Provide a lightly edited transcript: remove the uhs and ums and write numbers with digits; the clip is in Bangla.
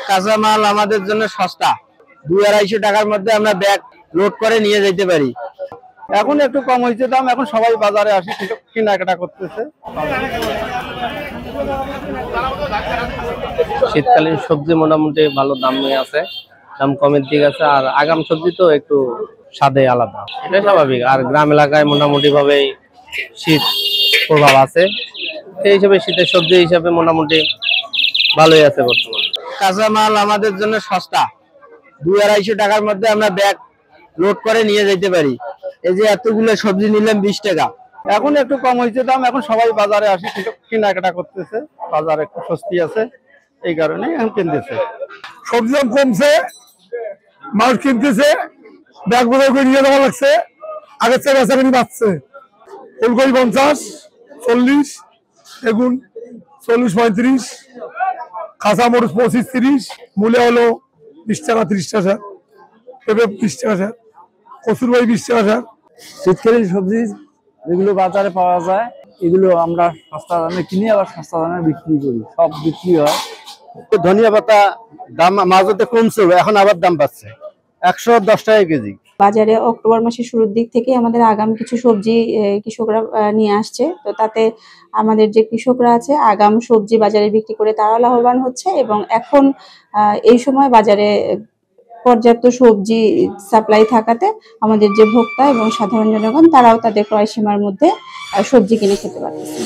কাঁচামাল আমাদের জন্য সস্তা, 2-250 টাকার মধ্যে আমরা ব্যাগ লোড করে নিয়ে যেতে পারি। এখন একটু কম হয়েছে দাম, এখন সবাই বাজারে আসে কেনাকাটা করতেছে। শীতকালীন সবজি মোটামুটি ভালো দাম আছে, দাম কমের দিক আছে। আর আগাম সবজি তো একটু স্বাদে আলাদা, এটা স্বাভাবিক। আর গ্রাম এলাকায় মোটামুটি ভাবে শীত প্রভাব আছে, সেই হিসাবে শীতের সবজি হিসাবে মোটামুটি ভালোই আছে বর্তমানে। কাঁচামাল আমাদের জন্য সস্তা, 2-250 টাকার মধ্যে আমরা ব্যাগ লোড করে নিয়ে যেতে পারি। এই যে এতগুলো সবজি নিলাম 20 টাকা, এখন একটু কম হয়েছে দাম, এখন সবাই বাজারে আসে কেনাকাটা করতেছে। বাজারে একটু স্বস্তি আছে, এই কারণে এখন কিনতেছে। সবজি দাম কমছে, মাছ কিনতেছে, ব্যাগ বোঝাই করে নিয়ে যাওয়া লাগছে, আগের চেয়ে বেচাকেনি বাড়ছে। ফুলকপি 50, 40, বেগুন 40-35, কাঁচা মরিচ 25-30, মূলে হলো 20 টাকা 30 টাকা, পেঁপে 20 টাকা, কচুর ভাই 20 টাকা। শীতকালীন সবজি যেগুলো বাজারে পাওয়া যায় এগুলো আমরা সস্তা দামে কিনি, আবার সস্তা দামে বিক্রি করি, সব বিক্রি হয়। ধনিয়া পাতা দাম মাঝে কমছিল, এখন আবার দাম পাচ্ছে 110 টাকা কেজি। বাজারে অক্টোবর মাসের শুরুর দিক থেকে আমাদের আগাম কিছু সবজি কৃষকরা নিয়ে আসছে, তো তাতে আমাদের যে কৃষকরা আছে আগাম সবজি বাজারে বিক্রি করে তারা লাভবান হচ্ছে। এবং এখন এই সময় বাজারে পর্যাপ্ত সবজি সাপ্লাই থাকাতে আমাদের যে ভোক্তা এবং সাধারণ জনগণ তারাও তাদের ক্রয় সীমার মধ্যে সবজি কিনে খেতে পারতেছে।